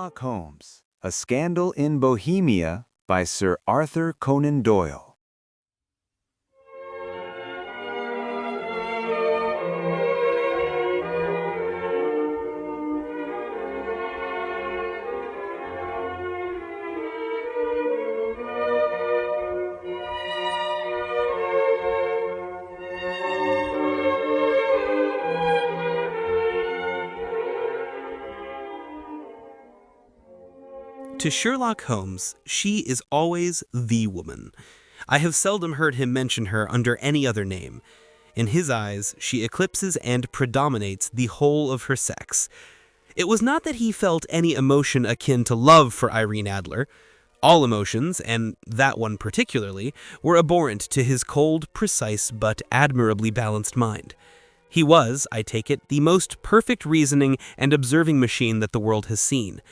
Sherlock Holmes, A Scandal in Bohemia by Sir Arthur Conan Doyle. To Sherlock Holmes, she is always the woman. I have seldom heard him mention her under any other name. In his eyes, she eclipses and predominates the whole of her sex. It was not that he felt any emotion akin to love for Irene Adler. All emotions, and that one particularly, were abhorrent to his cold, precise, but admirably balanced mind. He was, I take it, the most perfect reasoning and observing machine that the world has seen.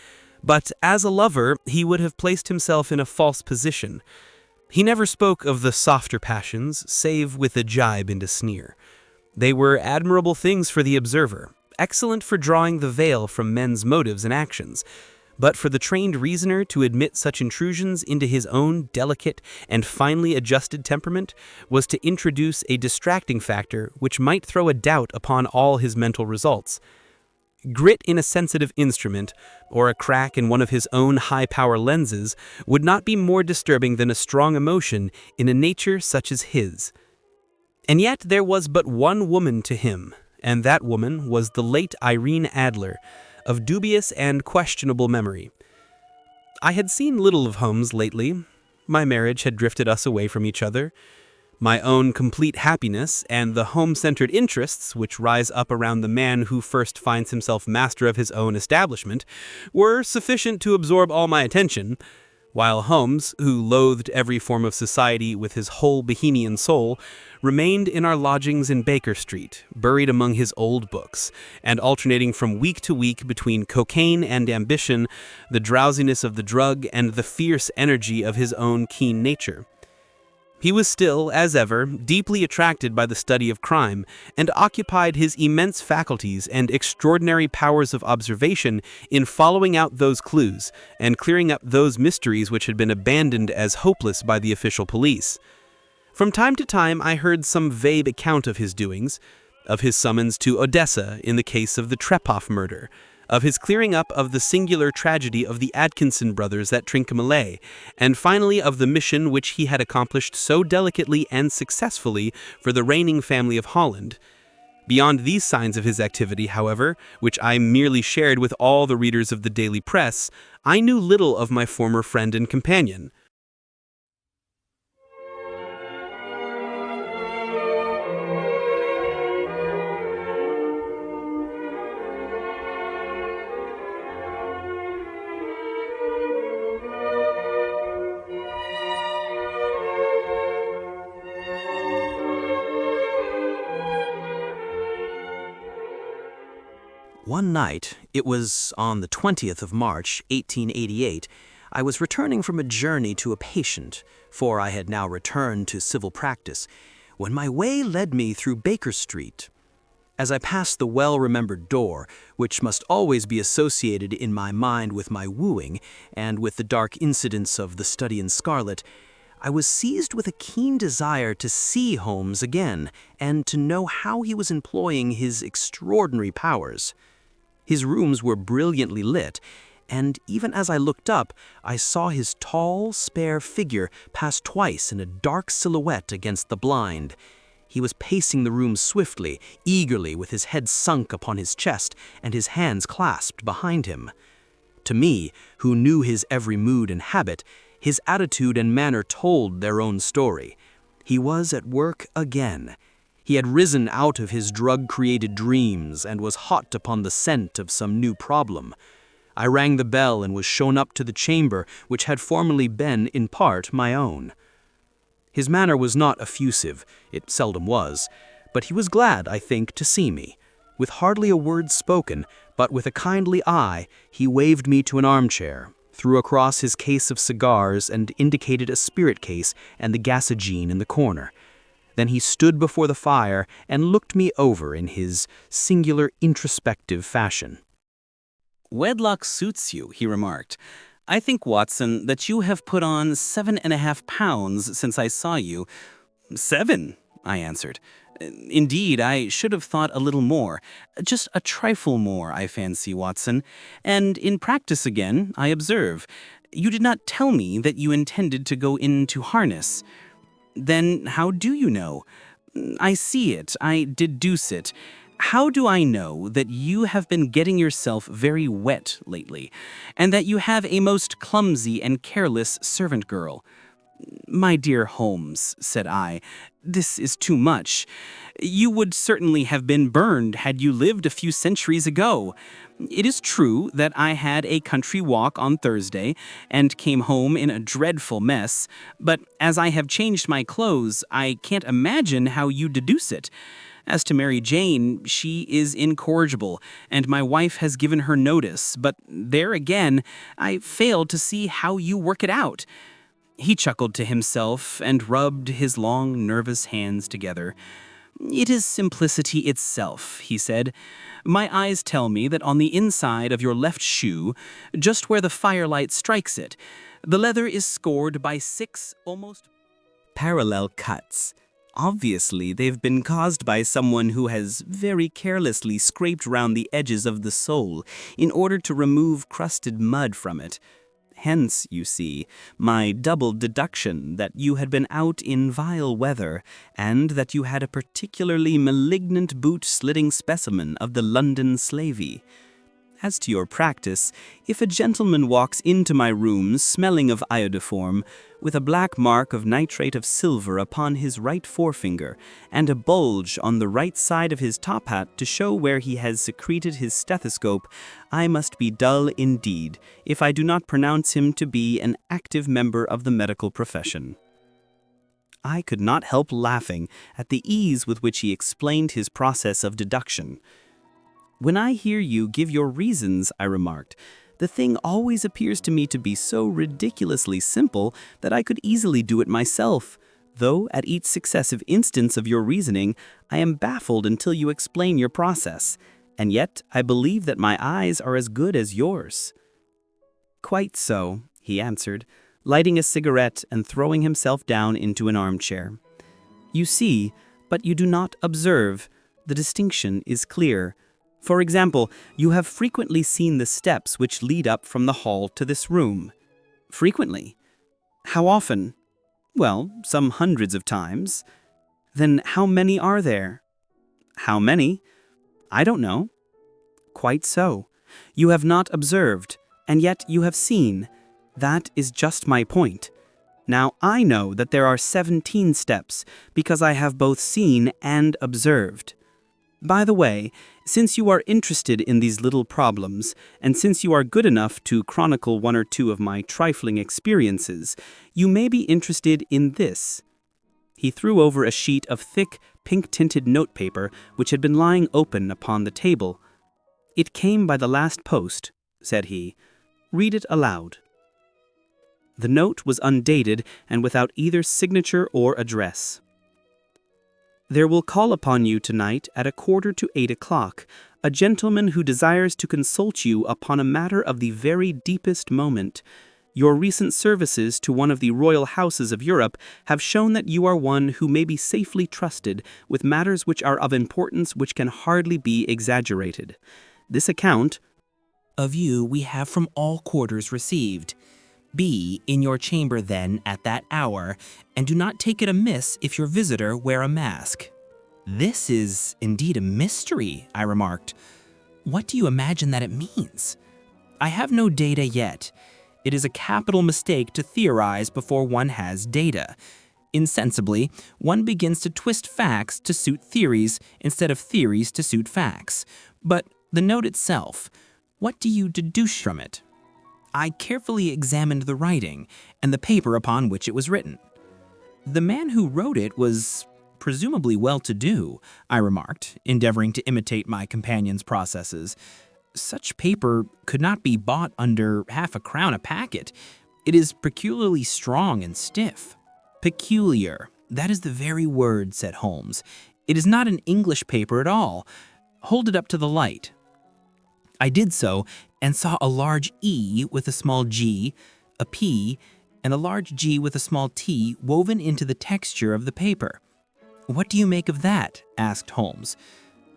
But as a lover, he would have placed himself in a false position. He never spoke of the softer passions, save with a jibe and a sneer. They were admirable things for the observer, excellent for drawing the veil from men's motives and actions. But for the trained reasoner to admit such intrusions into his own delicate and finely adjusted temperament was to introduce a distracting factor which might throw a doubt upon all his mental results. Grit in a sensitive instrument, or a crack in one of his own high-power lenses, would not be more disturbing than a strong emotion in a nature such as his. And yet there was but one woman to him, and that woman was the late Irene Adler, of dubious and questionable memory. I had seen little of Holmes lately. My marriage had drifted us away from each other. My own complete happiness and the home-centered interests which rise up around the man who first finds himself master of his own establishment were sufficient to absorb all my attention, while Holmes, who loathed every form of society with his whole Bohemian soul, remained in our lodgings in Baker Street, buried among his old books, and alternating from week to week between cocaine and ambition, the drowsiness of the drug, and the fierce energy of his own keen nature. He was still, as ever, deeply attracted by the study of crime, and occupied his immense faculties and extraordinary powers of observation in following out those clues and clearing up those mysteries which had been abandoned as hopeless by the official police. From time to time I heard some vague account of his doings, of his summons to Odessa in the case of the Trepoff murder, of his clearing up of the singular tragedy of the Atkinson brothers at Trincomalee, and finally of the mission which he had accomplished so delicately and successfully for the reigning family of Holland. Beyond these signs of his activity, however, which I merely shared with all the readers of the daily press, I knew little of my former friend and companion. One night, it was on the 20th of March, 1888, I was returning from a journey to a patient, for I had now returned to civil practice, when my way led me through Baker Street. As I passed the well-remembered door, which must always be associated in my mind with my wooing and with the dark incidents of the Study in Scarlet, I was seized with a keen desire to see Holmes again and to know how he was employing his extraordinary powers. His rooms were brilliantly lit, and even as I looked up, I saw his tall, spare figure pass twice in a dark silhouette against the blind. He was pacing the room swiftly, eagerly, with his head sunk upon his chest and his hands clasped behind him. To me, who knew his every mood and habit, his attitude and manner told their own story. He was at work again. He had risen out of his drug-created dreams and was hot upon the scent of some new problem. I rang the bell and was shown up to the chamber which had formerly been, in part, my own. His manner was not effusive, it seldom was, but he was glad, I think, to see me. With hardly a word spoken, but with a kindly eye, he waved me to an armchair, threw across his case of cigars and indicated a spirit case and the gasogene in the corner. Then he stood before the fire and looked me over in his singular introspective fashion. Wedlock suits you, he remarked. I think, Watson, that you have put on 7.5 pounds since I saw you. 7, I answered. Indeed, I should have thought a little more. Just a trifle more, I fancy, Watson. And in practice again, I observe. You did not tell me that you intended to go into harness. Then how do you know? I see it, I deduce it. How do I know that you have been getting yourself very wet lately, and that you have a most clumsy and careless servant girl? My dear Holmes, said I, this is too much. You would certainly have been burned had you lived a few centuries ago. It is true that I had a country walk on Thursday and came home in a dreadful mess, but as I have changed my clothes, I can't imagine how you deduce it. As to Mary Jane, she is incorrigible, and my wife has given her notice, but there again, I fail to see how you work it out. He chuckled to himself and rubbed his long, nervous hands together. It is simplicity itself, he said. My eyes tell me that on the inside of your left shoe, just where the firelight strikes it, the leather is scored by 6 almost parallel cuts. Obviously, they've been caused by someone who has very carelessly scraped round the edges of the sole in order to remove crusted mud from it. Hence, you see, my double deduction that you had been out in vile weather, and that you had a particularly malignant boot-slitting specimen of the London slavey. As to your practice, if a gentleman walks into my rooms smelling of iodoform, with a black mark of nitrate of silver upon his right forefinger, and a bulge on the right side of his top hat to show where he has secreted his stethoscope, I must be dull indeed if I do not pronounce him to be an active member of the medical profession. I could not help laughing at the ease with which he explained his process of deduction. When I hear you give your reasons, I remarked, the thing always appears to me to be so ridiculously simple that I could easily do it myself, though at each successive instance of your reasoning, I am baffled until you explain your process, and yet I believe that my eyes are as good as yours. Quite so, he answered, lighting a cigarette and throwing himself down into an armchair. You see, but you do not observe. The distinction is clear. For example, you have frequently seen the steps which lead up from the hall to this room. Frequently. How often? Well, some hundreds of times. Then how many are there? How many? I don't know. Quite so. You have not observed, and yet you have seen. That is just my point. Now I know that there are 17 steps, because I have both seen and observed. By the way, since you are interested in these little problems, and since you are good enough to chronicle 1 or 2 of my trifling experiences, you may be interested in this. He threw over a sheet of thick, pink-tinted notepaper which had been lying open upon the table. It came by the last post, said he. Read it aloud. The note was undated and without either signature or address. There will call upon you tonight at 7:45 a gentleman who desires to consult you upon a matter of the very deepest moment. Your recent services to one of the royal houses of Europe have shown that you are one who may be safely trusted with matters which are of importance which can hardly be exaggerated. This account of you we have from all quarters received. Be in your chamber then at that hour, and do not take it amiss if your visitor wear a mask. This is indeed a mystery, I remarked. What do you imagine that it means? I have no data yet. It is a capital mistake to theorize before one has data. Insensibly, one begins to twist facts to suit theories instead of theories to suit facts. But the note itself, what do you deduce from it? I carefully examined the writing and the paper upon which it was written. The man who wrote it was presumably well-to-do, I remarked, endeavoring to imitate my companion's processes. Such paper could not be bought under half a crown a packet. It is peculiarly strong and stiff. Peculiar, that is the very word, said Holmes. It is not an English paper at all. Hold it up to the light. I did so and saw a large E with a small g, a P, and a large G with a small t woven into the texture of the paper. "What do you make of that?" asked Holmes.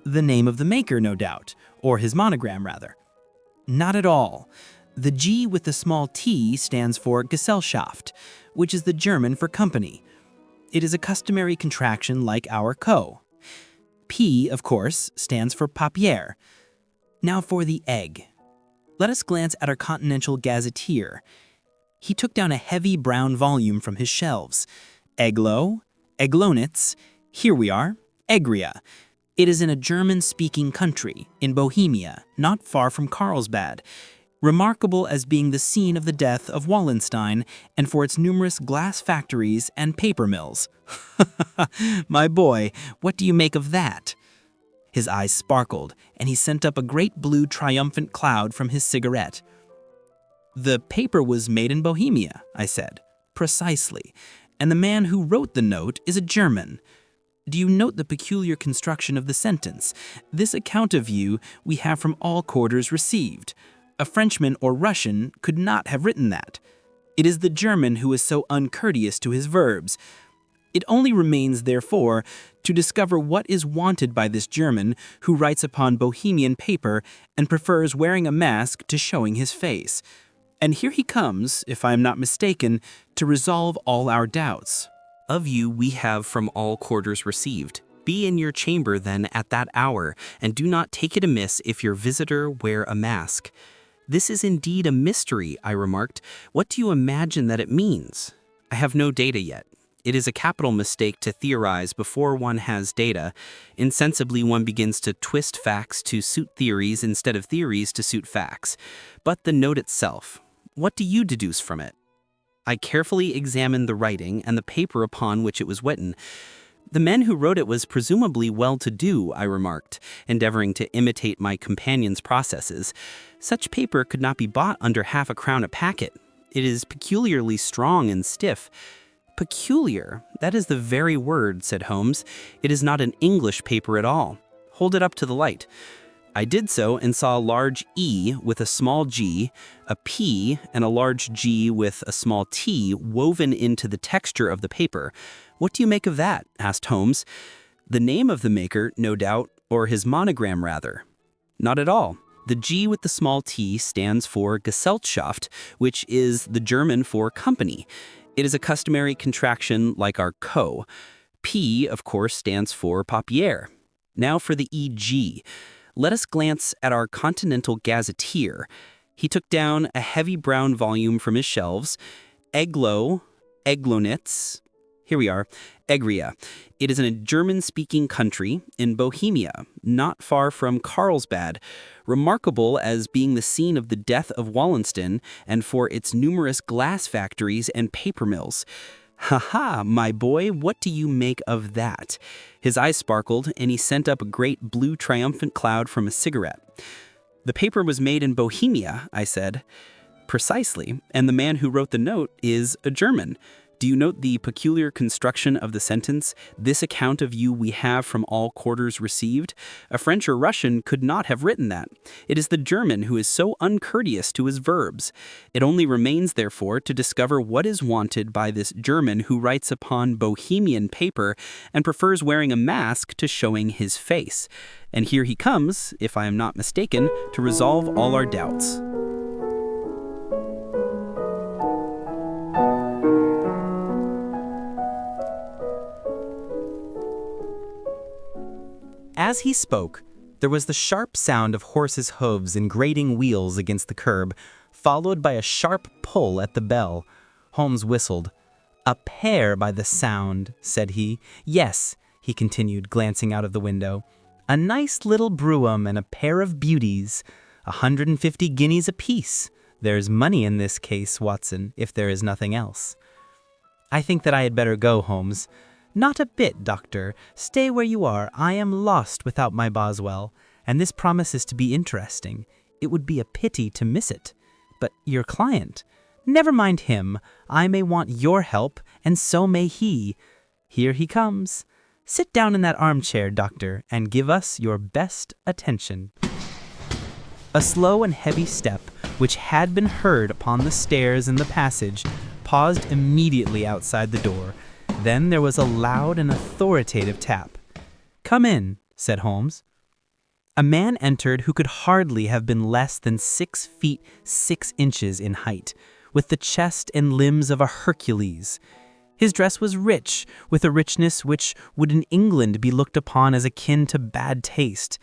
"The name of the maker, no doubt, or his monogram, rather." "Not at all. The G with the small t stands for Gesellschaft, which is the German for company. It is a customary contraction like our co. P, of course, stands for papier. Now for the egg. Let us glance at our Continental Gazetteer. He took down a heavy brown volume from his shelves. Eglo, Eglonitz, here we are, Egria. It is in a German-speaking country, in Bohemia, not far from Carlsbad, remarkable as being the scene of the death of Wallenstein and for its numerous glass factories and paper mills. My boy, what do you make of that?" His eyes sparkled, and he sent up a great blue triumphant cloud from his cigarette. "The paper was made in Bohemia," I said. "Precisely. And the man who wrote the note is a German. Do you note the peculiar construction of the sentence? This account of you we have from all quarters received. A Frenchman or Russian could not have written that. It is the German who is so uncourteous to his verbs. It only remains, therefore, to discover what is wanted by this German who writes upon Bohemian paper and prefers wearing a mask to showing his face. And here he comes, if I am not mistaken, to resolve all our doubts." Of you we have from all quarters received. Be in your chamber then at that hour, and do not take it amiss if your visitor wear a mask. This is indeed a mystery, I remarked. What do you imagine that it means? I have no data yet. It is a capital mistake to theorize before one has data. Insensibly, one begins to twist facts to suit theories instead of theories to suit facts. But the note itself, what do you deduce from it? I carefully examined the writing and the paper upon which it was written. The man who wrote it was presumably well-to-do, I remarked, endeavoring to imitate my companion's processes. Such paper could not be bought under half a crown a packet. It is peculiarly strong and stiff. Peculiar, that is the very word, said Holmes. It is not an English paper at all. Hold it up to the light. I did so and saw a large E with a small g, a P, and a large G with a small t woven into the texture of the paper. What do you make of that? Asked Holmes. The name of the maker, no doubt, or his monogram rather. Not at all. The G with the small t stands for Gesellschaft, which is the German for company. It is a customary contraction like our co. P, of course, stands for papier. Now for the EG. Let us glance at our Continental Gazetteer. He took down a heavy brown volume from his shelves. Eglo, Eglonitz, here we are, Egria. It is in a German-speaking country in Bohemia, not far from Carlsbad, remarkable as being the scene of the death of Wallenstein and for its numerous glass factories and paper mills. Ha, my boy, what do you make of that? His eyes sparkled, and he sent up a great blue triumphant cloud from a cigarette. The paper was made in Bohemia, I said. Precisely, and the man who wrote the note is a German. Do you note the peculiar construction of the sentence, "This account of you we have from all quarters received"? A French or Russian could not have written that. It is the German who is so uncourteous to his verbs. It only remains, therefore, to discover what is wanted by this German who writes upon Bohemian paper and prefers wearing a mask to showing his face. And here he comes, if I am not mistaken, to resolve all our doubts. As he spoke, there was the sharp sound of horses' hooves and grating wheels against the curb, followed by a sharp pull at the bell. Holmes whistled. "A pair by the sound," said he. "Yes," he continued, glancing out of the window. "A nice little brougham and a pair of beauties. 150 guineas apiece. There's money in this case, Watson, if there is nothing else." "I think that I had better go, Holmes." "Not a bit, Doctor. Stay where you are. I am lost without my Boswell, and this promises to be interesting. It would be a pity to miss it. But your client? Never mind him. I may want your help, and so may he. Here he comes. Sit down in that armchair, Doctor, and give us your best attention." A slow and heavy step, which had been heard upon the stairs in the passage, paused immediately outside the door. Then there was a loud and authoritative tap. "Come in," said Holmes. A man entered who could hardly have been less than 6 feet 6 inches in height, with the chest and limbs of a Hercules. His dress was rich, with a richness which would in England be looked upon as akin to bad taste.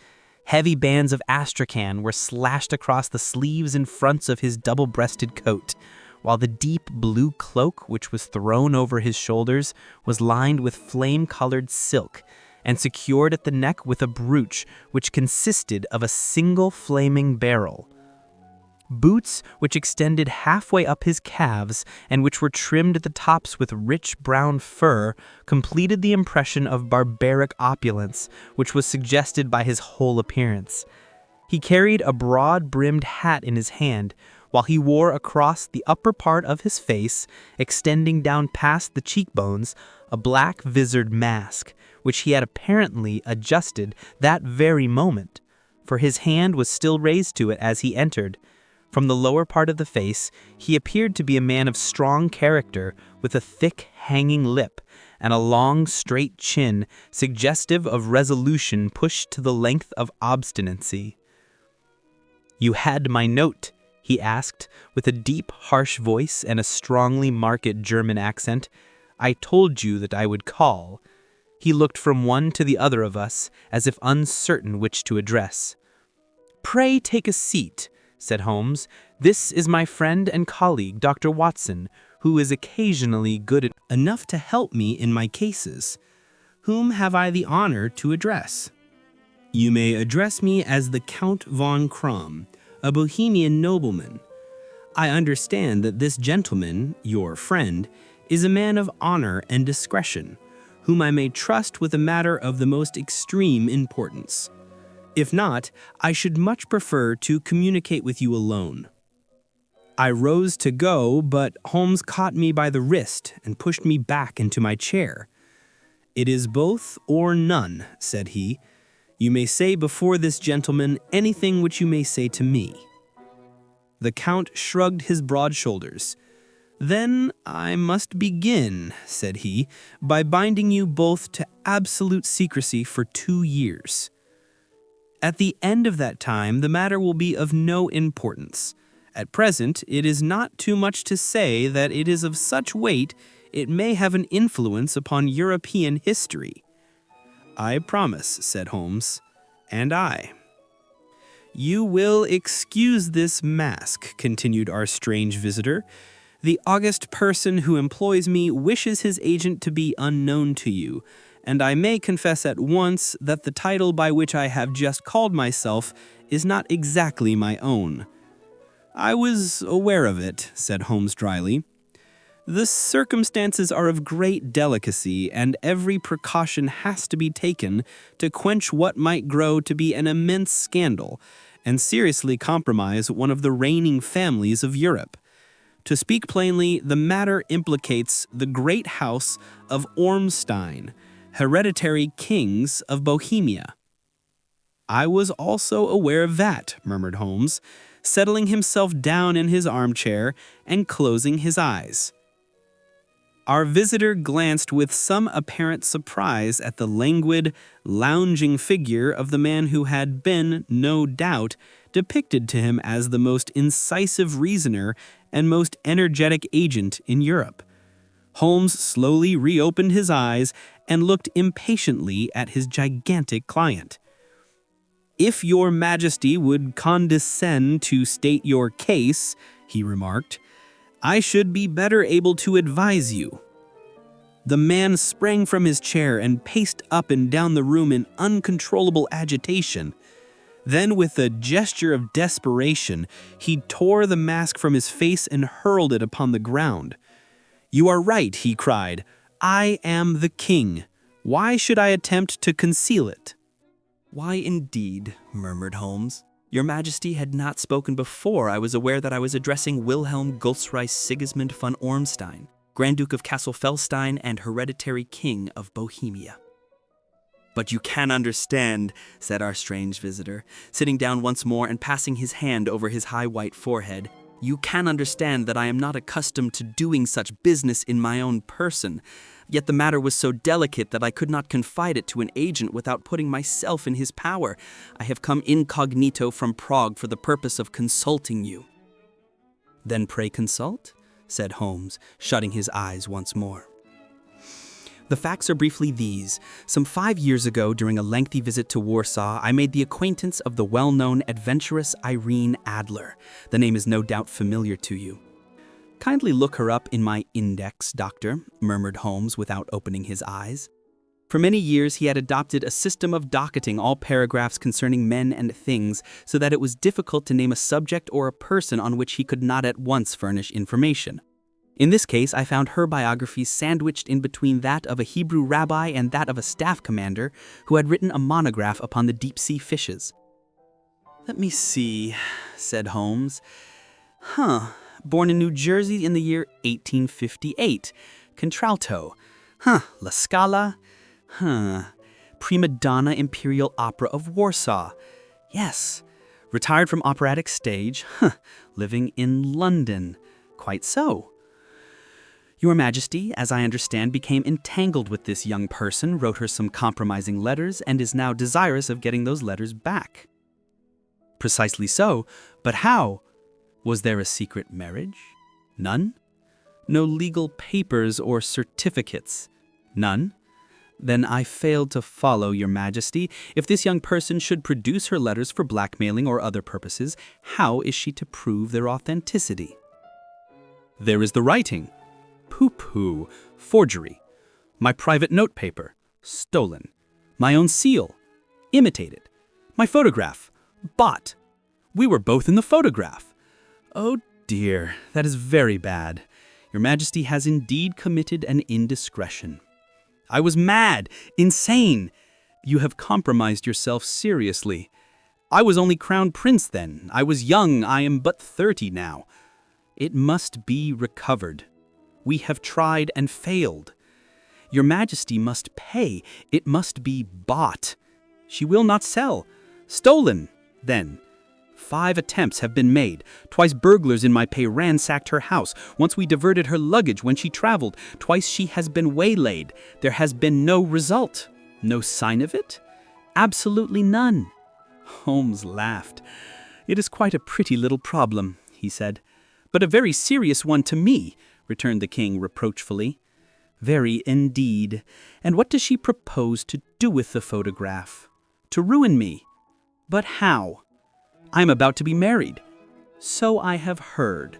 Heavy bands of astrakhan were slashed across the sleeves and fronts of his double-breasted coat, while the deep blue cloak which was thrown over his shoulders was lined with flame-colored silk, and secured at the neck with a brooch which consisted of a single flaming barrel. Boots which extended halfway up his calves and which were trimmed at the tops with rich brown fur completed the impression of barbaric opulence which was suggested by his whole appearance. He carried a broad-brimmed hat in his hand, while he wore across the upper part of his face, extending down past the cheekbones, a black visored mask, which he had apparently adjusted that very moment, for his hand was still raised to it as he entered. From the lower part of the face, he appeared to be a man of strong character, with a thick, hanging lip, and a long, straight chin, suggestive of resolution pushed to the length of obstinacy. "You had my note?" he asked, with a deep, harsh voice and a strongly marked German accent. "I told you that I would call." He looked from one to the other of us, as if uncertain which to address. "Pray take a seat," said Holmes. "This is my friend and colleague, Dr. Watson, who is occasionally good enough to help me in my cases. Whom have I the honor to address?" "You may address me as the Count von Krom, a Bohemian nobleman. I understand that this gentleman, your friend, is a man of honor and discretion, whom I may trust with a matter of the most extreme importance. If not, I should much prefer to communicate with you alone." I rose to go, but Holmes caught me by the wrist and pushed me back into my chair. "It is both or none," said he. "You may say before this gentleman anything which you may say to me." The Count shrugged his broad shoulders. "Then I must begin," said he, "by binding you both to absolute secrecy for 2 years. At the end of that time, the matter will be of no importance. At present, it is not too much to say that it is of such weight it may have an influence upon European history." "I promise," said Holmes. "And I." "You will excuse this mask," continued our strange visitor. "The august person who employs me wishes his agent to be unknown to you, and I may confess at once that the title by which I have just called myself is not exactly my own." "I was aware of it," said Holmes dryly. "The circumstances are of great delicacy, and every precaution has to be taken to quench what might grow to be an immense scandal, and seriously compromise one of the reigning families of Europe. To speak plainly, the matter implicates the great house of Ormstein, hereditary kings of Bohemia." "I was also aware of that," murmured Holmes, settling himself down in his armchair and closing his eyes. Our visitor glanced with some apparent surprise at the languid, lounging figure of the man who had been, no doubt, depicted to him as the most incisive reasoner and most energetic agent in Europe. Holmes slowly reopened his eyes and looked impatiently at his gigantic client. "If your Majesty would condescend to state your case," he remarked, "I should be better able to advise you." The man sprang from his chair and paced up and down the room in uncontrollable agitation. Then, with a gesture of desperation, he tore the mask from his face and hurled it upon the ground. "You are right," he cried. "I am the king. Why should I attempt to conceal it?" "Why, indeed," murmured Holmes. "Your Majesty had not spoken before I was aware that I was addressing Wilhelm Gulsreich Sigismund von Ormstein, Grand Duke of Cassel-Felstein and hereditary King of Bohemia." "But you can understand," said our strange visitor, sitting down once more and passing his hand over his high white forehead. "You can understand that I am not accustomed to doing such business in my own person. Yet the matter was so delicate that I could not confide it to an agent without putting myself in his power. I have come incognito from Prague for the purpose of consulting you." "Then pray consult," said Holmes, shutting his eyes once more. The facts are briefly these. Some 5 years ago, during a lengthy visit to Warsaw, I made the acquaintance of the well-known adventuress Irene Adler. The name is no doubt familiar to you. "Kindly look her up in my index, Doctor," murmured Holmes without opening his eyes. For many years he had adopted a system of docketing all paragraphs concerning men and things, so that it was difficult to name a subject or a person on which he could not at once furnish information. In this case, I found her biography sandwiched in between that of a Hebrew rabbi and that of a staff commander who had written a monograph upon the deep-sea fishes. "Let me see," said Holmes. Born in New Jersey in the year 1858. Contralto. La Scala. Prima donna Imperial Opera of Warsaw. Yes. Retired from operatic stage. Living in London. Quite so. Your Majesty, as I understand, became entangled with this young person, wrote her some compromising letters, and is now desirous of getting those letters back. Precisely so, but how? Was there a secret marriage? None? No legal papers or certificates? None? Then I failed to follow, Your Majesty. If this young person should produce her letters for blackmailing or other purposes, how is she to prove their authenticity? There is the writing. Pooh-pooh, forgery. My private notepaper, stolen. My own seal, imitated. My photograph, bought. We were both in the photograph. Oh dear, that is very bad. Your Majesty has indeed committed an indiscretion. I was mad, insane. You have compromised yourself seriously. I was only crown prince then. I was young. I am but 30 now. It must be recovered. We have tried and failed. Your Majesty must pay. It must be bought. She will not sell. Stolen, then. 5 attempts have been made. Twice burglars in my pay ransacked her house. Once we diverted her luggage when she traveled. Twice she has been waylaid. There has been no result. No sign of it? Absolutely none. Holmes laughed. It is quite a pretty little problem, he said. But a very serious one to me, returned the king reproachfully. Very indeed. And what does she propose to do with the photograph? To ruin me. But how? I am about to be married. So I have heard.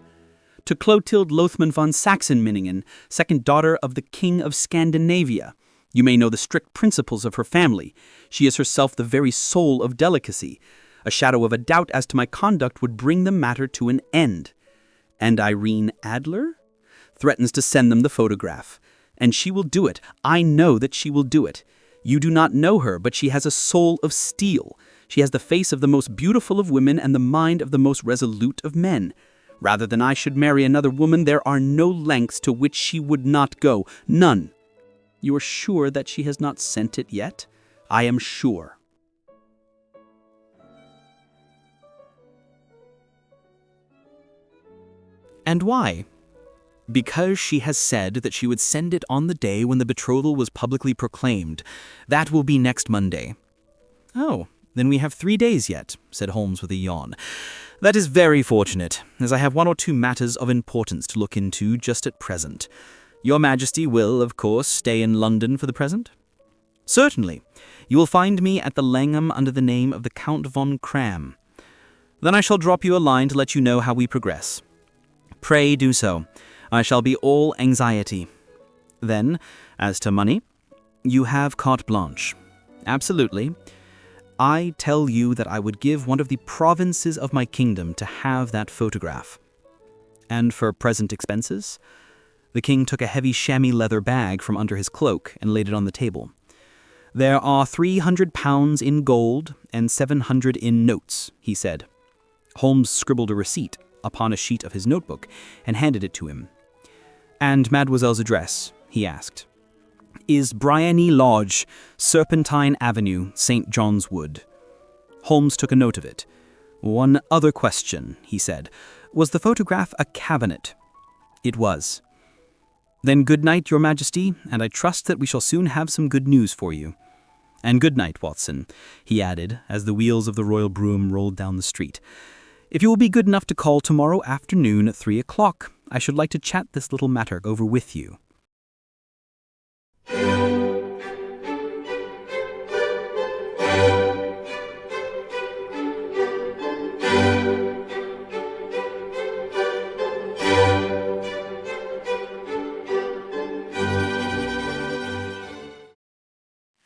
To Clotilde Lothman von Sachsen-Minningen, second daughter of the King of Scandinavia. You may know the strict principles of her family. She is herself the very soul of delicacy. A shadow of a doubt as to my conduct would bring the matter to an end. And Irene Adler? Threatens to send them the photograph. And she will do it. I know that she will do it. You do not know her, but she has a soul of steel. She has the face of the most beautiful of women and the mind of the most resolute of men. Rather than I should marry another woman, there are no lengths to which she would not go. None. You are sure that she has not sent it yet? I am sure. And why? Because she has said that she would send it on the day when the betrothal was publicly proclaimed. That will be next Monday. Oh, then we have 3 days yet, said Holmes with a yawn. That is very fortunate, as I have 1 or 2 matters of importance to look into just at present. Your Majesty will, of course, stay in London for the present? Certainly. You will find me at the Langham under the name of the Count von Cram. Then I shall drop you a line to let you know how we progress. Pray do so. I shall be all anxiety. Then, as to money, you have carte blanche. Absolutely. I tell you that I would give one of the provinces of my kingdom to have that photograph. And for present expenses? The king took a heavy chamois leather bag from under his cloak and laid it on the table. There are 300 pounds in gold and 700 in notes, he said. Holmes scribbled a receipt upon a sheet of his notebook and handed it to him. And Mademoiselle's address, he asked. is Bryony Lodge, Serpentine Avenue, St. John's Wood. Holmes took a note of it. One other question, he said. Was the photograph a cabinet? It was. Then good night, Your Majesty, and I trust that we shall soon have some good news for you. And good night, Watson, he added, as the wheels of the royal brougham rolled down the street. If you will be good enough to call tomorrow afternoon at 3 o'clock, I should like to chat this little matter over with you.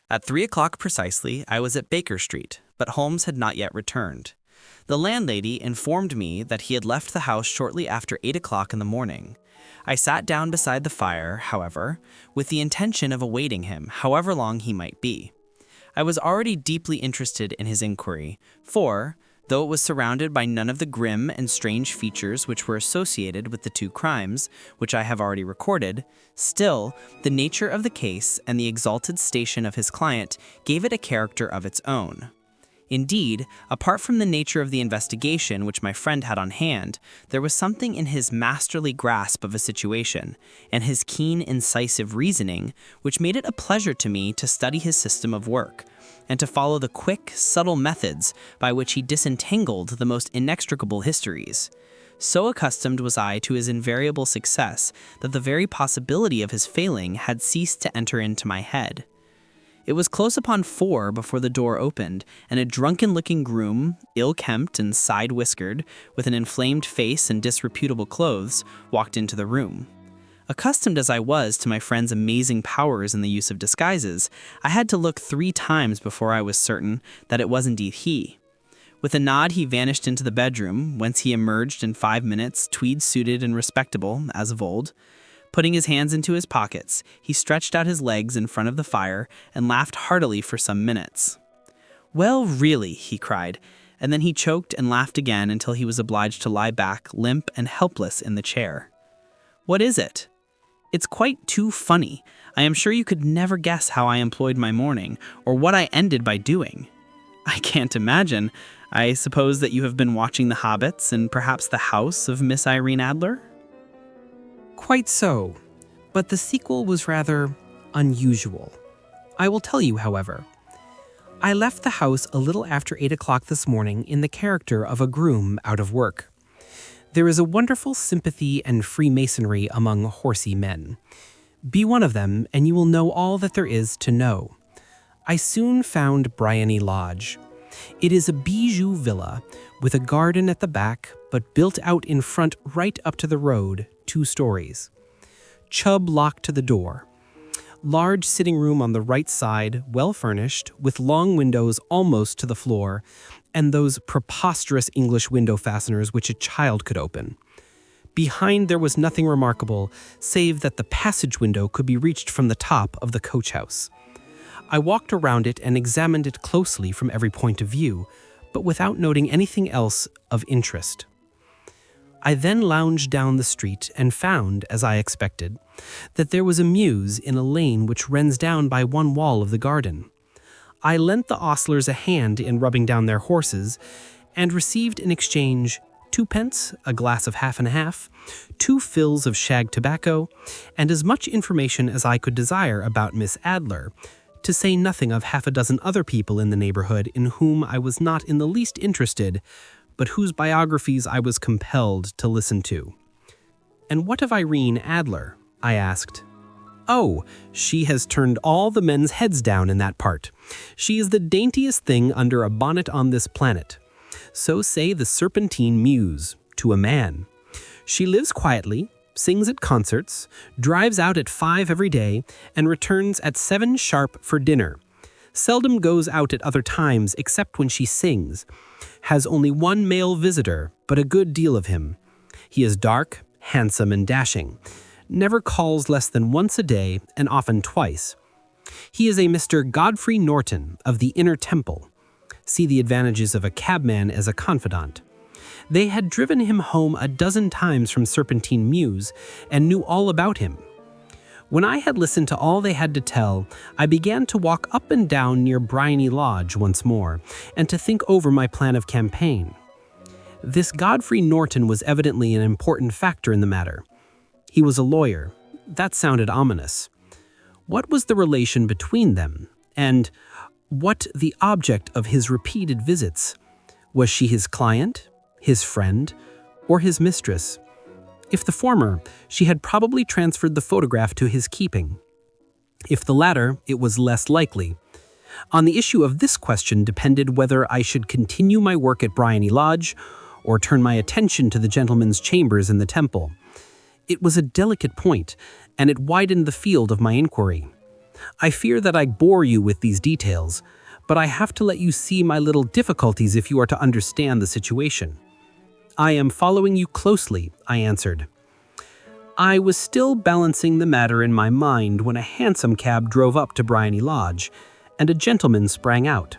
At 3 o'clock precisely, I was at Baker Street, but Holmes had not yet returned. The landlady informed me that he had left the house shortly after 8 o'clock in the morning. I sat down beside the fire, however, with the intention of awaiting him, however long he might be. I was already deeply interested in his inquiry, for, though it was surrounded by none of the grim and strange features which were associated with the two crimes, which I have already recorded, still, the nature of the case and the exalted station of his client gave it a character of its own. Indeed, apart from the nature of the investigation which my friend had on hand, there was something in his masterly grasp of a situation, and his keen, incisive reasoning, which made it a pleasure to me to study his system of work, and to follow the quick, subtle methods by which he disentangled the most inextricable histories. So accustomed was I to his invariable success that the very possibility of his failing had ceased to enter into my head. It was close upon 4 before the door opened, and a drunken-looking groom, ill-kempt and side-whiskered, with an inflamed face and disreputable clothes, walked into the room. Accustomed as I was to my friend's amazing powers in the use of disguises, I had to look 3 times before I was certain that it was indeed he. With a nod he vanished into the bedroom, whence he emerged in 5 minutes, tweed-suited and respectable, as of old. Putting his hands into his pockets, he stretched out his legs in front of the fire and laughed heartily for some minutes. "Well, really," he cried, and then he choked and laughed again until he was obliged to lie back, limp and helpless in the chair. "What is it?" "It's quite too funny. I am sure you could never guess how I employed my morning, or what I ended by doing." "I can't imagine. I suppose that you have been watching the Hobbits and perhaps the house of Miss Irene Adler?" Quite so, but the sequel was rather unusual. I will tell you, however. I left the house a little after 8 o'clock this morning in the character of a groom out of work. There is a wonderful sympathy and freemasonry among horsey men. Be one of them, and you will know all that there is to know. I soon found Bryony Lodge. It is a bijou villa with a garden at the back, but built out in front right up to the road, 2 stories. Chubb locked to the door. Large sitting room on the right side, well furnished, with long windows almost to the floor, and those preposterous English window fasteners which a child could open. Behind there was nothing remarkable, save that the passage window could be reached from the top of the coach house. I walked around it and examined it closely from every point of view, but without noting anything else of interest. I then lounged down the street and found, as I expected, that there was a mews in a lane which runs down by one wall of the garden. I lent the ostlers a hand in rubbing down their horses, and received in exchange 2 pence, a glass of half and half, 2 fills of shag tobacco, and as much information as I could desire about Miss Adler, to say nothing of half a dozen other people in the neighborhood in whom I was not in the least interested, but whose biographies I was compelled to listen to. "And what of Irene Adler?" I asked. "Oh, she has turned all the men's heads down in that part. She is the daintiest thing under a bonnet on this planet. So say the Serpentine Mews, to a man. She lives quietly, sings at concerts, drives out at 5 every day, and returns at 7 sharp for dinner. Seldom goes out at other times except when she sings. Has only 1 male visitor, but a good deal of him. He is dark, handsome, and dashing. Never calls less than once a day, and often twice. He is a Mr. Godfrey Norton of the Inner Temple. See the advantages of a cabman as a confidant. They had driven him home a dozen times from Serpentine Mews, and knew all about him. When I had listened to all they had to tell, I began to walk up and down near Bryony Lodge once more, and to think over my plan of campaign. This Godfrey Norton was evidently an important factor in the matter. He was a lawyer. That sounded ominous. What was the relation between them? And what the object of his repeated visits? Was she his client, his friend, or his mistress? If the former, she had probably transferred the photograph to his keeping. If the latter, it was less likely. On the issue of this question depended whether I should continue my work at Bryony Lodge or turn my attention to the gentleman's chambers in the temple. It was a delicate point, and it widened the field of my inquiry. I fear that I bore you with these details, but I have to let you see my little difficulties if you are to understand the situation. I am following you closely, I answered. I was still balancing the matter in my mind when a hansom cab drove up to Bryony Lodge, and a gentleman sprang out.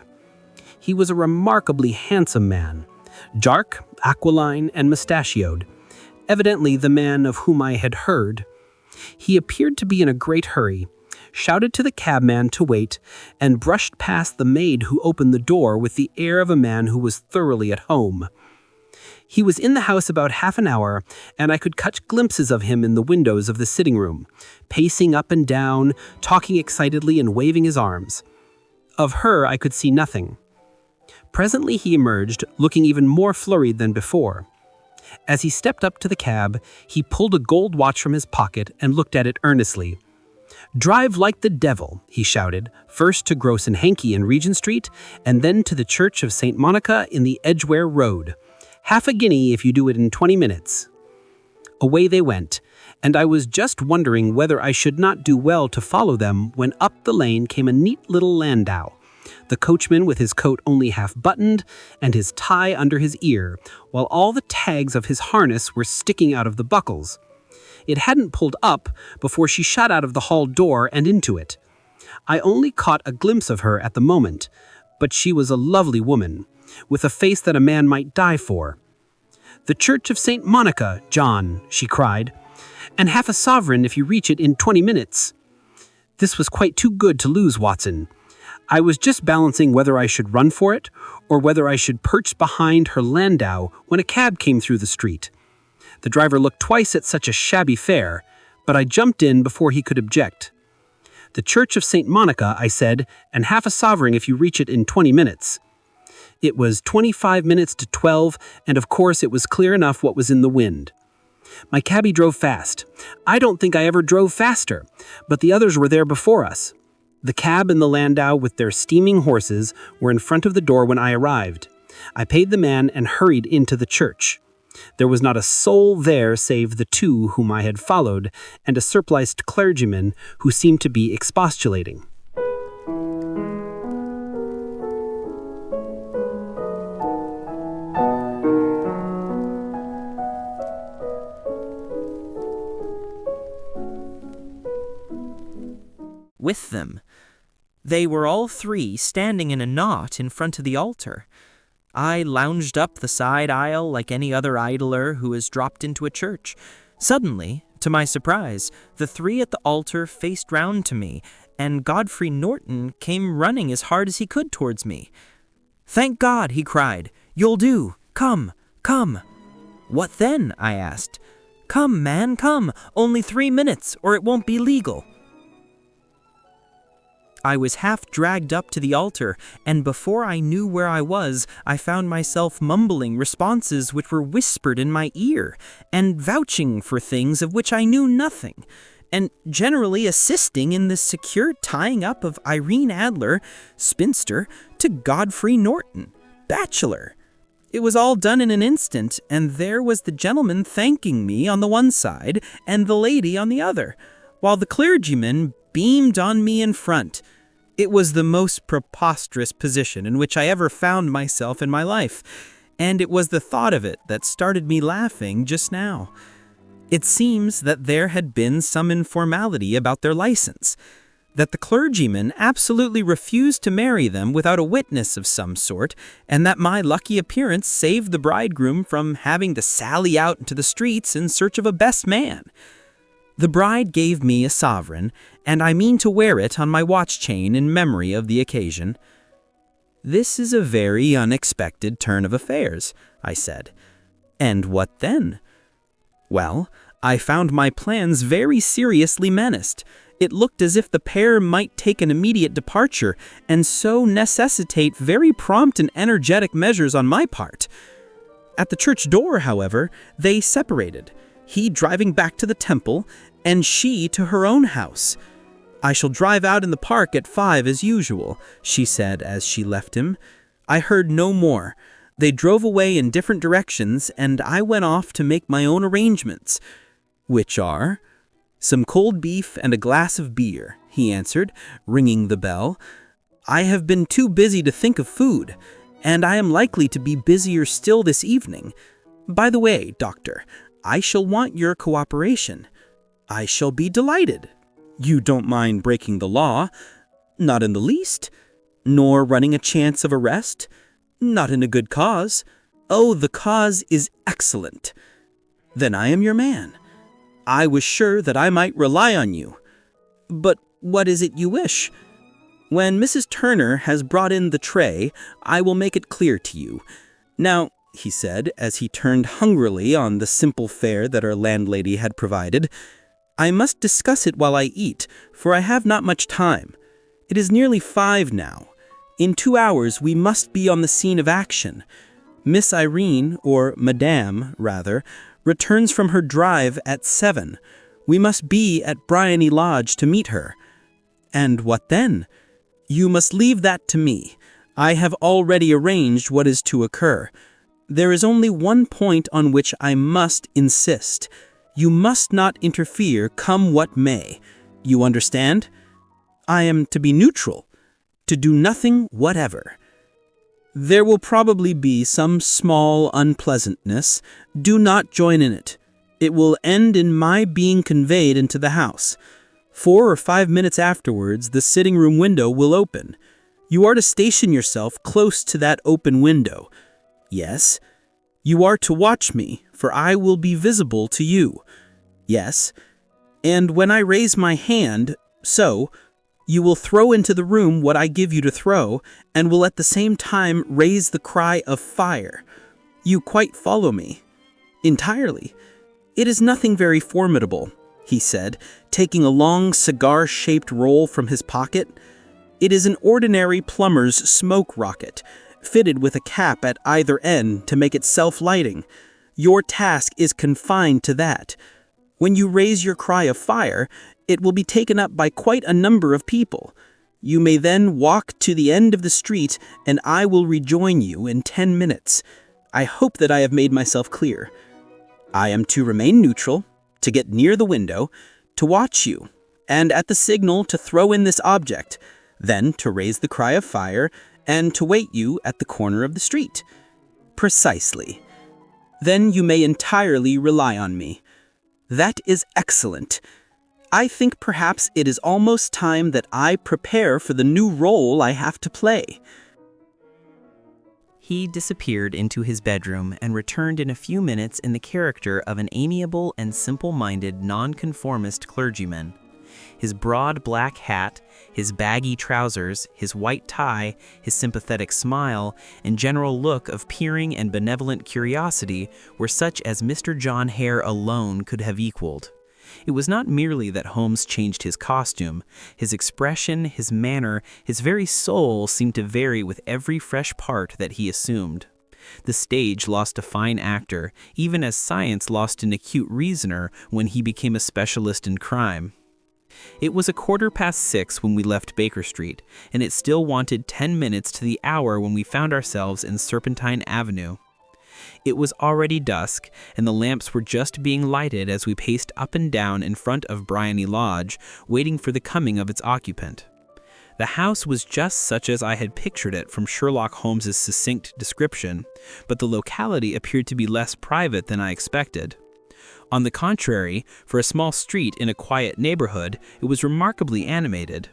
He was a remarkably handsome man, dark, aquiline, and mustachioed, evidently the man of whom I had heard. He appeared to be in a great hurry, shouted to the cabman to wait, and brushed past the maid who opened the door with the air of a man who was thoroughly at home. He was in the house about half an hour, and I could catch glimpses of him in the windows of the sitting room, pacing up and down, talking excitedly and waving his arms. Of her I could see nothing. Presently he emerged, looking even more flurried than before. As he stepped up to the cab, he pulled a gold watch from his pocket and looked at it earnestly. "Drive like the devil," he shouted, first to Gross and Hankey in Regent Street, and then to the Church of St. Monica in the Edgware Road. "Half a guinea if you do it in 20 minutes. Away they went, and I was just wondering whether I should not do well to follow them when up the lane came a neat little landau, the coachman with his coat only half buttoned and his tie under his ear, while all the tags of his harness were sticking out of the buckles. It hadn't pulled up before she shot out of the hall door and into it. I only caught a glimpse of her at the moment, but she was a lovely woman, with a face that a man might die for. "The Church of St. Monica, John," she cried, "and half a sovereign if you reach it in 20 minutes. This was quite too good to lose, Watson. I was just balancing whether I should run for it, or whether I should perch behind her landau when a cab came through the street. The driver looked twice at such a shabby fare, but I jumped in before he could object. 'The Church of St. Monica,' I said, 'and half a sovereign if you reach it in 20 minutes. It was 25 minutes to 12, and of course it was clear enough what was in the wind. My cabby drove fast. I don't think I ever drove faster, but the others were there before us. The cab and the landau with their steaming horses were in front of the door when I arrived. I paid the man and hurried into the church. There was not a soul there save the two whom I had followed and a surpliced clergyman who seemed to be expostulating. With them. They were all three standing in a knot in front of the altar. I lounged up the side aisle like any other idler who has dropped into a church. Suddenly, to my surprise, the three at the altar faced round to me, and Godfrey Norton came running as hard as he could towards me. "Thank God," he cried. "You'll do. Come, come." "What then?" I asked. "Come, man, come. Only 3 minutes, or it won't be legal." I was half dragged up to the altar, and before I knew where I was, I found myself mumbling responses which were whispered in my ear, and vouching for things of which I knew nothing, and generally assisting in the secure tying up of Irene Adler, spinster, to Godfrey Norton, bachelor. It was all done in an instant, and there was the gentleman thanking me on the one side, and the lady on the other, while the clergyman beamed on me in front. It was the most preposterous position in which I ever found myself in my life, and it was the thought of it that started me laughing just now. It seems that there had been some informality about their license, that the clergyman absolutely refused to marry them without a witness of some sort, and that my lucky appearance saved the bridegroom from having to sally out into the streets in search of a best man. The bride gave me a sovereign, and I mean to wear it on my watch chain in memory of the occasion." "This is a very unexpected turn of affairs," I said. "And what then?" "Well, I found my plans very seriously menaced. It looked as if the pair might take an immediate departure, and so necessitate very prompt and energetic measures on my part. At the church door, however, they separated, he driving back to the temple, and she to her own house. "I shall drive out in the park at 5 as usual," she said as she left him. I heard no more. They drove away in different directions, and I went off to make my own arrangements. "Which are?" "Some cold beef and a glass of beer," he answered, ringing the bell. "I have been too busy to think of food, and I am likely to be busier still this evening. By the way, Doctor, I shall want your cooperation." "I shall be delighted." "You don't mind breaking the law?" "Not in the least." "Nor running a chance of arrest?" "Not in a good cause." "Oh, the cause is excellent." "Then I am your man." "I was sure that I might rely on you." "But what is it you wish?" "When Mrs. Turner has brought in the tray, I will make it clear to you. Now," he said, as he turned hungrily on the simple fare that our landlady had provided, "I must discuss it while I eat, for I have not much time. It is nearly 5 now. In 2 hours we must be on the scene of action. Miss Irene, or Madame, rather, returns from her drive at 7. We must be at Briony Lodge to meet her." "And what then?" "You must leave that to me. I have already arranged what is to occur. There is only one point on which I must insist. You must not interfere, come what may. You understand?" "I am to be neutral, to do nothing whatever." "There will probably be some small unpleasantness. Do not join in it. It will end in my being conveyed into the house. 4 or 5 minutes afterwards, the sitting-room window will open. You are to station yourself close to that open window. Yes. You are to watch me, for I will be visible to you. Yes. And when I raise my hand, so, you will throw into the room what I give you to throw, and will at the same time raise the cry of fire. You quite follow me?" "Entirely." "It is nothing very formidable," he said, taking a long cigar-shaped roll from his pocket. "It is an ordinary plumber's smoke rocket, fitted with a cap at either end to make it self-lighting. Your task is confined to that. When you raise your cry of fire, it will be taken up by quite a number of people. You may then walk to the end of the street, and I will rejoin you in 10 minutes. I hope that I have made myself clear. I am to remain neutral, to get near the window, to watch you, and at the signal to throw in this object, then to raise the cry of fire, and to wait you at the corner of the street." "Precisely. Then you may entirely rely on me." "That is excellent. I think perhaps it is almost time that I prepare for the new role I have to play." He disappeared into his bedroom and returned in a few minutes in the character of an amiable and simple-minded nonconformist clergyman. His broad black hat, his baggy trousers, his white tie, his sympathetic smile, and general look of peering and benevolent curiosity were such as Mr. John Hare alone could have equaled. It was not merely that Holmes changed his costume. His expression, his manner, his very soul seemed to vary with every fresh part that he assumed. The stage lost a fine actor, even as science lost an acute reasoner when he became a specialist in crime. It was 6:15 when we left Baker Street, and it still wanted 10 minutes to the hour when we found ourselves in Serpentine Avenue. It was already dusk, and the lamps were just being lighted as we paced up and down in front of Briony Lodge, waiting for the coming of its occupant. The house was just such as I had pictured it from Sherlock Holmes's succinct description, but the locality appeared to be less private than I expected. On the contrary, for a small street in a quiet neighborhood, it was remarkably animated.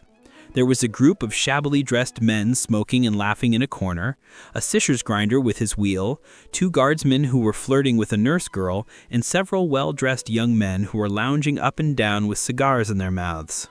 There was a group of shabbily dressed men smoking and laughing in a corner, a scissors grinder with his wheel, 2 guardsmen who were flirting with a nurse girl, and several well-dressed young men who were lounging up and down with cigars in their mouths.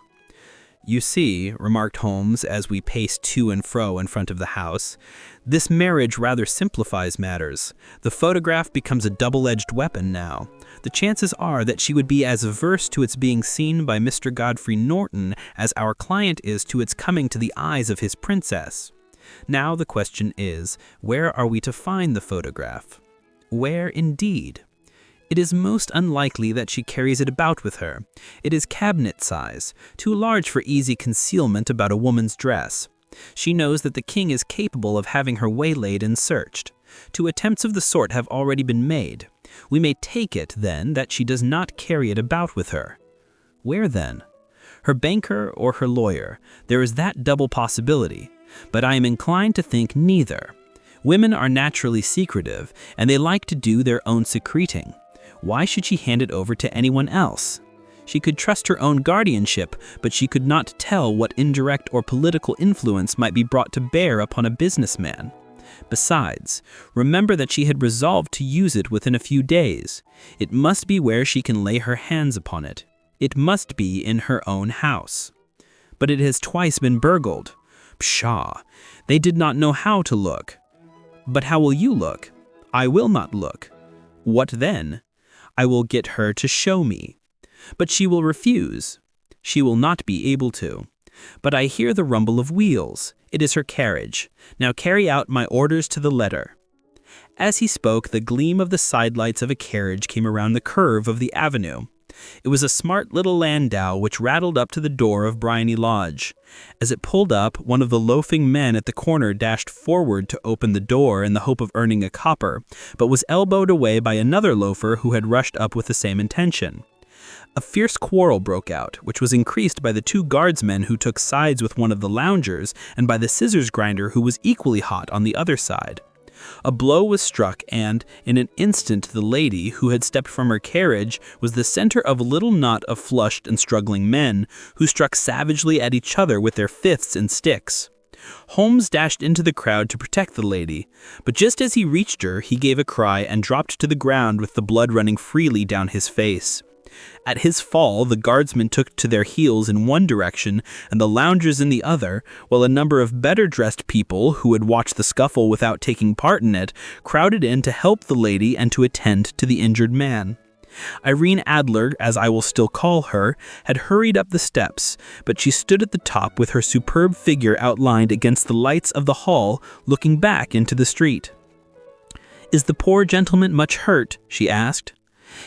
"You see," remarked Holmes as we paced to and fro in front of the house, "this marriage rather simplifies matters. The photograph becomes a double-edged weapon now. The chances are that she would be as averse to its being seen by Mr. Godfrey Norton as our client is to its coming to the eyes of his princess. Now the question is, where are we to find the photograph? Where indeed? It is most unlikely that she carries it about with her. It is cabinet size, too large for easy concealment about a woman's dress. She knows that the king is capable of having her waylaid and searched. 2 attempts of the sort have already been made. We may take it, then, that she does not carry it about with her. Where, then? Her banker or her lawyer. There is that double possibility, but I am inclined to think neither. Women are naturally secretive, and they like to do their own secreting. Why should she hand it over to anyone else? She could trust her own guardianship, but she could not tell what indirect or political influence might be brought to bear upon a businessman. Besides, remember that she had resolved to use it within a few days. It must be where she can lay her hands upon it. It must be in her own house. But it has twice been burgled. Pshaw! They did not know how to look. But how will you look? I will not look. What then? I will get her to show me. But she will refuse. She will not be able to. But I hear the rumble of wheels. It is her carriage. Now carry out my orders to the letter." As he spoke, the gleam of the sidelights of a carriage came around the curve of the avenue. It was a smart little landau which rattled up to the door of Briony Lodge. As it pulled up, one of the loafing men at the corner dashed forward to open the door in the hope of earning a copper, but was elbowed away by another loafer who had rushed up with the same intention. A fierce quarrel broke out, which was increased by the 2 guardsmen who took sides with one of the loungers and by the scissors grinder who was equally hot on the other side. A blow was struck, and in an instant the lady, who had stepped from her carriage, was the center of a little knot of flushed and struggling men, who struck savagely at each other with their fists and sticks. Holmes dashed into the crowd to protect the lady, but just as he reached her, he gave a cry and dropped to the ground with the blood running freely down his face. At his fall, the guardsmen took to their heels in one direction and the loungers in the other, while a number of better-dressed people, who had watched the scuffle without taking part in it, crowded in to help the lady and to attend to the injured man. Irene Adler, as I will still call her, had hurried up the steps, but she stood at the top with her superb figure outlined against the lights of the hall, looking back into the street. "Is the poor gentleman much hurt?" she asked.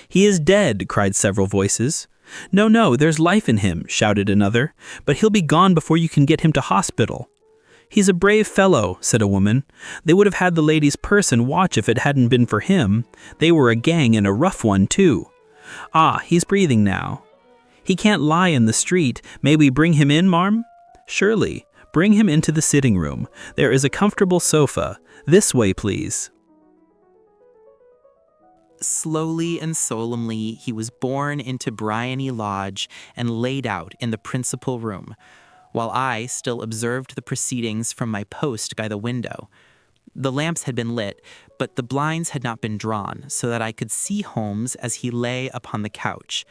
"He is dead," cried several voices. No, there's life in him," shouted another, "but he'll be gone before you can get him to hospital." "He's a brave fellow," said a woman. "They would have had the lady's purse and watch if it hadn't been for him. They were a gang and a rough one, too. Ah, he's breathing now. He can't lie in the street. May we bring him in, marm?" "Surely. Bring him into the sitting room. There is a comfortable sofa. This way, please." Slowly and solemnly he was borne into Briony Lodge and laid out in the principal room, while I still observed the proceedings from my post by the window. The lamps had been lit, but the blinds had not been drawn, so that I could see Holmes as he lay upon the couch.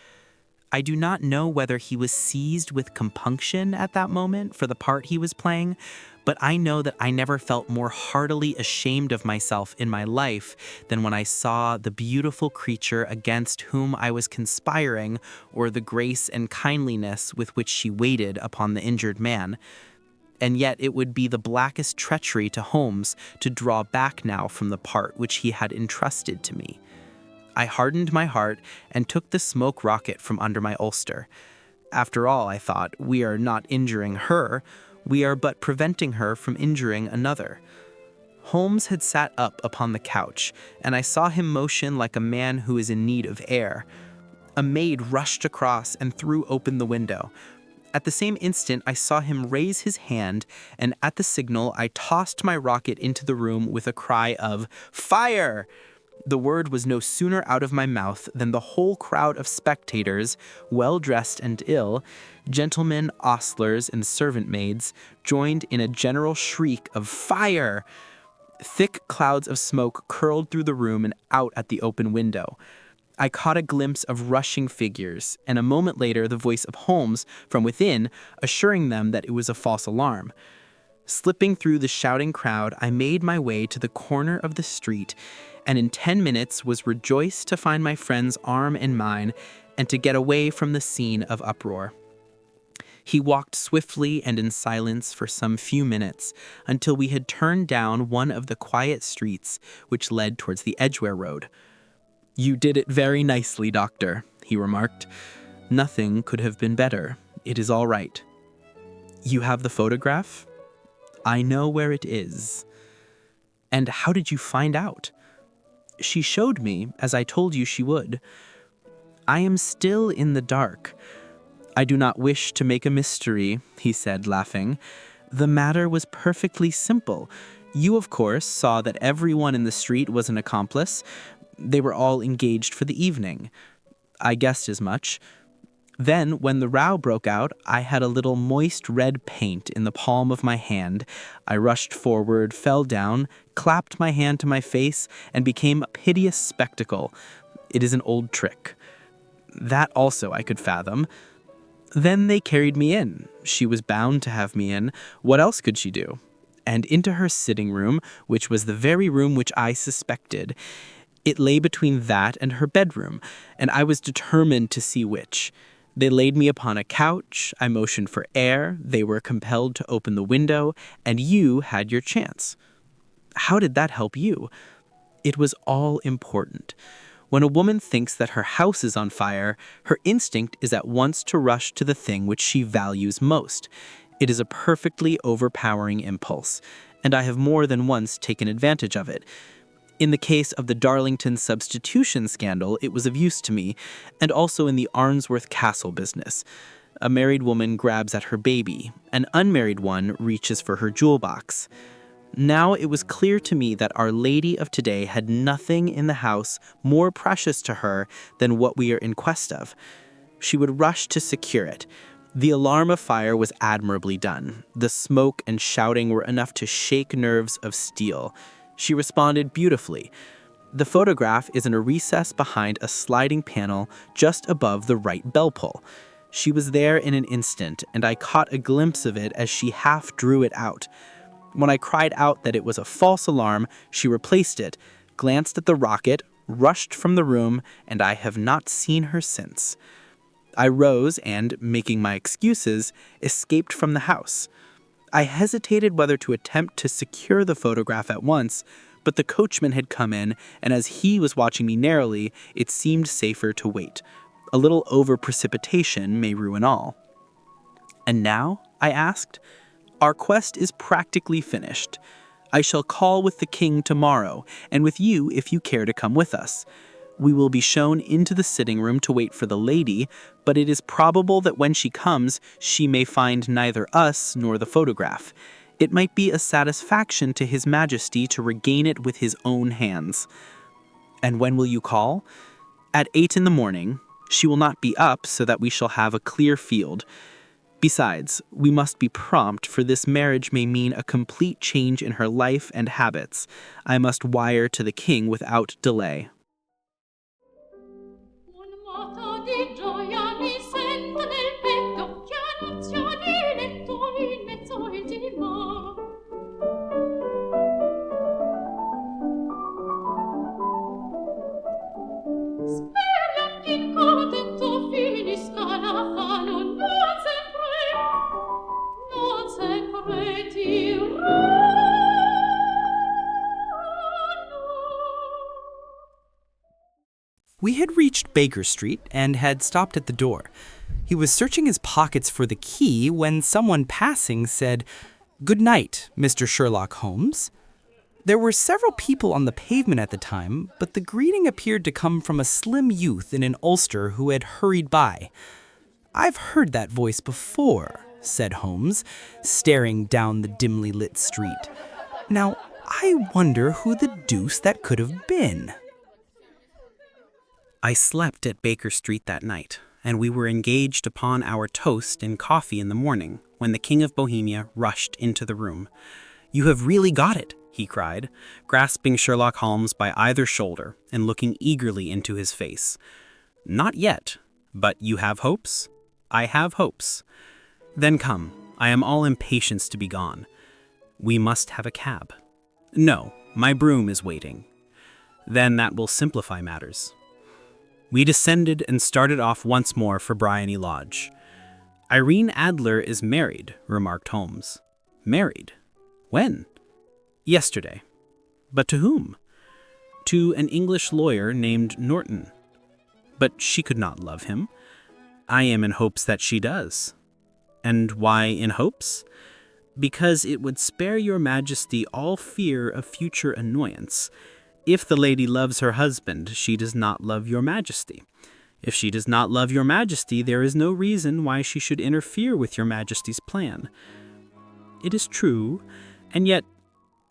I do not know whether he was seized with compunction at that moment for the part he was playing, but I know that I never felt more heartily ashamed of myself in my life than when I saw the beautiful creature against whom I was conspiring, or the grace and kindliness with which she waited upon the injured man. And yet it would be the blackest treachery to Holmes to draw back now from the part which he had entrusted to me. I hardened my heart and took the smoke rocket from under my ulster. After all, I thought, we are not injuring her, we are but preventing her from injuring another. Holmes had sat up upon the couch, and I saw him motion like a man who is in need of air. A maid rushed across and threw open the window. At the same instant, I saw him raise his hand, and at the signal, I tossed my rocket into the room with a cry of "Fire!" The word was no sooner out of my mouth than the whole crowd of spectators, well-dressed and ill, gentlemen, ostlers, and servant maids, joined in a general shriek of "Fire!" Thick clouds of smoke curled through the room and out at the open window. I caught a glimpse of rushing figures, and a moment later the voice of Holmes from within, assuring them that it was a false alarm. Slipping through the shouting crowd, I made my way to the corner of the street, and in 10 minutes was rejoiced to find my friend's arm in mine and to get away from the scene of uproar. He walked swiftly and in silence for some few minutes until we had turned down one of the quiet streets which led towards the Edgware Road. "You did it very nicely, Doctor," he remarked. "Nothing could have been better. It is all right." "You have the photograph?" "I know where it is." "And how did you find out?" "She showed me, as I told you she would." "I am still in the dark." "I do not wish to make a mystery," he said, laughing. "The matter was perfectly simple. You, of course, saw that everyone in the street was an accomplice. They were all engaged for the evening. I guessed as much. Then, when the row broke out, I had a little moist red paint in the palm of my hand. I rushed forward, fell down, clapped my hand to my face, and became a piteous spectacle. It is an old trick. That also I could fathom. Then they carried me in. She was bound to have me in. What else could she do? And into her sitting room, which was the very room which I suspected. It lay between that and her bedroom, and I was determined to see which. They laid me upon a couch, I motioned for air, they were compelled to open the window, and you had your chance. How did that help you? It was all important. When a woman thinks that her house is on fire, her instinct is at once to rush to the thing which she values most. It is a perfectly overpowering impulse, and I have more than once taken advantage of it. In the case of the Darlington substitution scandal, it was of use to me, and also in the Arnsworth Castle business. A married woman grabs at her baby, an unmarried one reaches for her jewel box. Now it was clear to me that Our Lady of today had nothing in the house more precious to her than what we are in quest of. She would rush to secure it. The alarm of fire was admirably done. The smoke and shouting were enough to shake nerves of steel. She responded beautifully. The photograph is in a recess behind a sliding panel just above the right bell pull. She was there in an instant, and I caught a glimpse of it as she half drew it out. When I cried out that it was a false alarm, she replaced it, glanced at the rocket, rushed from the room, and I have not seen her since. I rose and, making my excuses, escaped from the house. I hesitated whether to attempt to secure the photograph at once, but the coachman had come in, and as he was watching me narrowly, it seemed safer to wait. A little over-precipitation may ruin all. "And now?" I asked. "Our quest is practically finished. I shall call with the king tomorrow, and with you if you care to come with us. We will be shown into the sitting room to wait for the lady, but it is probable that when she comes, she may find neither us nor the photograph. It might be a satisfaction to His Majesty to regain it with his own hands." "And when will you call?" "At 8 in the morning. She will not be up so that we shall have a clear field. Besides, we must be prompt, for this marriage may mean a complete change in her life and habits. I must wire to the king without delay." Di gioia mi sento nel petto che annunzia diletto in mezzo il mar. Spero che il contento finisca la fano, non sempre dirò. We had reached Baker Street and had stopped at the door. He was searching his pockets for the key when someone passing said, "Good night, Mr. Sherlock Holmes." There were several people on the pavement at the time, but the greeting appeared to come from a slim youth in an ulster who had hurried by. "I've heard that voice before," said Holmes, staring down the dimly lit street. "Now, I wonder who the deuce that could have been." I slept at Baker Street that night, and we were engaged upon our toast and coffee in the morning when the King of Bohemia rushed into the room. "You have really got it," he cried, grasping Sherlock Holmes by either shoulder and looking eagerly into his face. "Not yet, but you have hopes?" "I have hopes." "Then come, I am all impatience to be gone." "We must have a cab." "No, my brougham is waiting." "Then that will simplify matters." We descended and started off once more for Bryony Lodge. "Irene Adler is married," remarked Holmes. "Married? When?" "Yesterday." "But to whom?" "To an English lawyer named Norton." "But she could not love him." "I am in hopes that she does." "And why in hopes?" "Because it would spare your majesty all fear of future annoyance. If the lady loves her husband, she does not love your majesty. If she does not love your majesty, there is no reason why she should interfere with your majesty's plan." "It is true, and yet,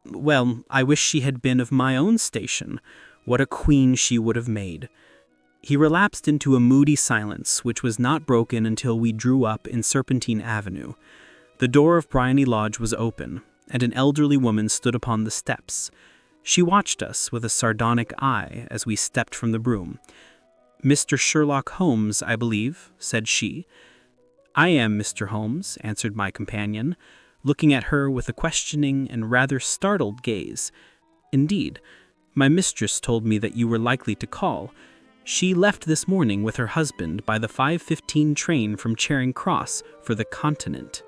well, I wish she had been of my own station. What a queen she would have made." He relapsed into a moody silence, which was not broken until we drew up in Serpentine Avenue. The door of Bryony Lodge was open, and an elderly woman stood upon the steps. She watched us with a sardonic eye as we stepped from the brougham. "Mr. Sherlock Holmes, I believe," said she. "I am Mr. Holmes," answered my companion, looking at her with a questioning and rather startled gaze. "Indeed, my mistress told me that you were likely to call. She left this morning with her husband by the 5:15 train from Charing Cross for the Continent."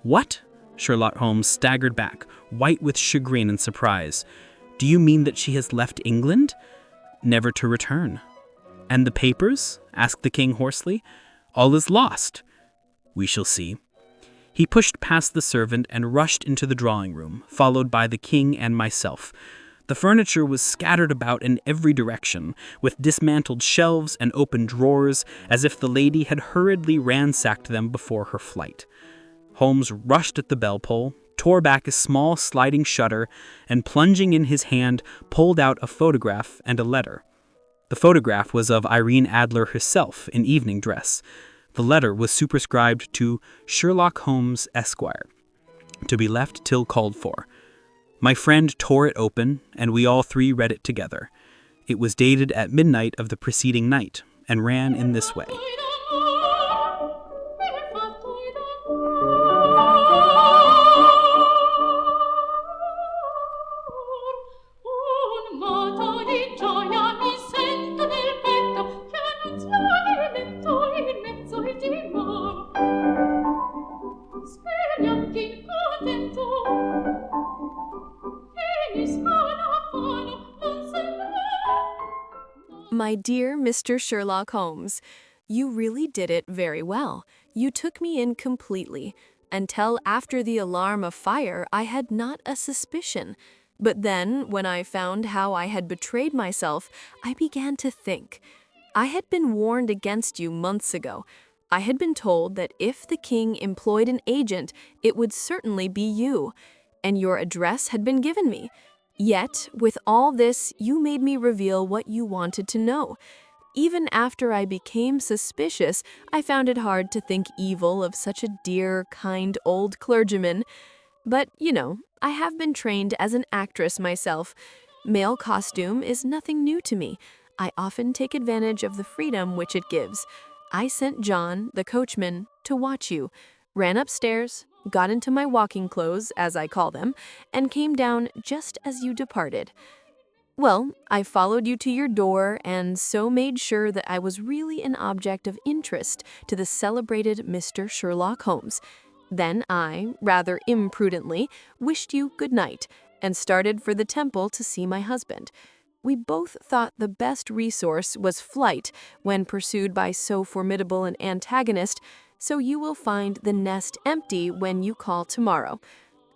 "What?" Sherlock Holmes staggered back, white with chagrin and surprise. "Do you mean that she has left England?" "Never to return." "And the papers?" asked the king hoarsely. "All is lost." "We shall see." He pushed past the servant and rushed into the drawing-room, followed by the king and myself. The furniture was scattered about in every direction, with dismantled shelves and open drawers, as if the lady had hurriedly ransacked them before her flight. Holmes rushed at the bell-pull, tore back a small sliding shutter, and plunging in his hand, pulled out a photograph and a letter. The photograph was of Irene Adler herself in evening dress. The letter was superscribed to Sherlock Holmes, Esquire, to be left till called for. My friend tore it open, and we all three read it together. It was dated at midnight of the preceding night, and ran in this way. My dear Mr. Sherlock Holmes, you really did it very well. You took me in completely. Until after the alarm of fire, I had not a suspicion. But then, when I found how I had betrayed myself, I began to think. I had been warned against you months ago. I had been told that if the king employed an agent, it would certainly be you. And your address had been given me. Yet, with all this, you made me reveal what you wanted to know. Even after I became suspicious, I found it hard to think evil of such a dear, kind old clergyman. But, I have been trained as an actress myself. Male costume is nothing new to me. I often take advantage of the freedom which it gives. I sent John, the coachman, to watch you, ran upstairs, got into my walking clothes, as I call them, and came down just as you departed. Well, I followed you to your door and so made sure that I was really an object of interest to the celebrated Mr. Sherlock Holmes. Then I, rather imprudently, wished you good night and started for the temple to see my husband. We both thought the best resource was flight when pursued by so formidable an antagonist, so you will find the nest empty when you call tomorrow.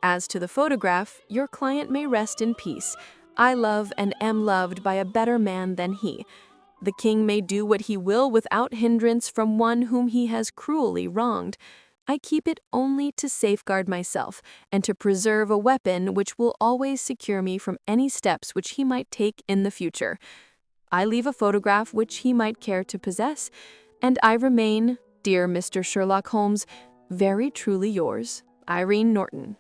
As to the photograph, your client may rest in peace. I love and am loved by a better man than he. The king may do what he will without hindrance from one whom he has cruelly wronged. I keep it only to safeguard myself and to preserve a weapon which will always secure me from any steps which he might take in the future. I leave a photograph which he might care to possess, and I remain, dear Mr. Sherlock Holmes, very truly yours, Irene Norton.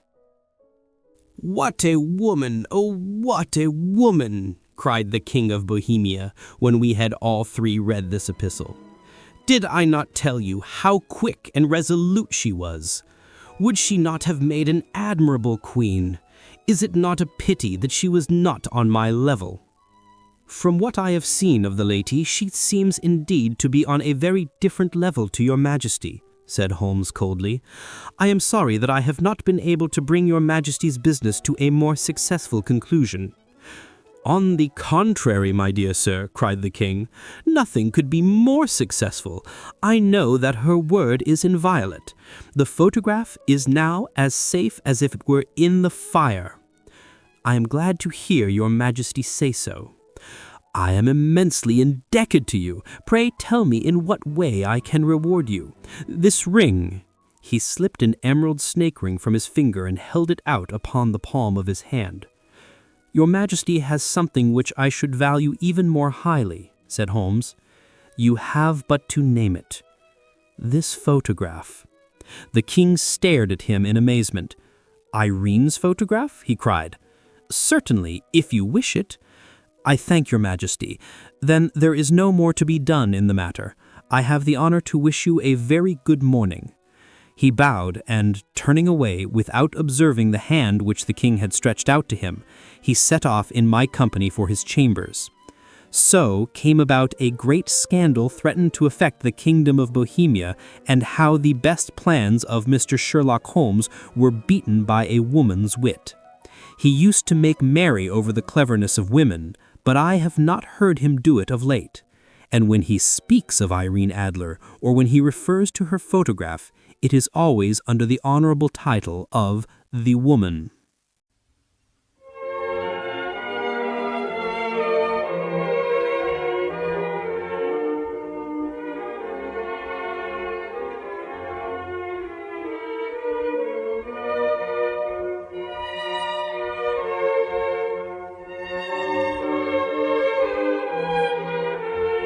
"What a woman! Oh, what a woman!" cried the King of Bohemia when we had all three read this epistle. "Did I not tell you how quick and resolute she was? Would she not have made an admirable queen? Is it not a pity that she was not on my level?" "From what I have seen of the lady, she seems indeed to be on a very different level to your Majesty," said Holmes coldly. "I am sorry that I have not been able to bring your Majesty's business to a more successful conclusion." "On the contrary, my dear sir," cried the king, "nothing could be more successful. I know that her word is inviolate. The photograph is now as safe as if it were in the fire." "I am glad to hear your Majesty say so." "I am immensely indebted to you. Pray tell me in what way I can reward you. This ring—" He slipped an emerald snake ring from his finger and held it out upon the palm of his hand. "Your Majesty has something which I should value even more highly," said Holmes. "You have but to name it. This photograph." The king stared at him in amazement. "Irene's photograph?" he cried. "Certainly, if you wish it." "I thank your Majesty. Then there is no more to be done in the matter. I have the honor to wish you a very good morning." He bowed, and, turning away without observing the hand which the king had stretched out to him, he set off in my company for his chambers. So came about a great scandal threatened to affect the kingdom of Bohemia, and how the best plans of Mr. Sherlock Holmes were beaten by a woman's wit. He used to make merry over the cleverness of women, but I have not heard him do it of late. And when he speaks of Irene Adler, or when he refers to her photograph, it is always under the honorable title of the woman.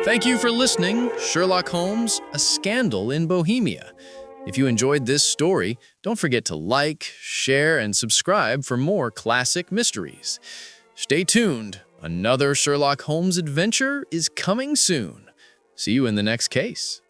Thank you for listening, Sherlock Holmes, A Scandal in Bohemia. If you enjoyed this story, don't forget to like, share, and subscribe for more classic mysteries. Stay tuned. Another Sherlock Holmes adventure is coming soon. See you in the next case.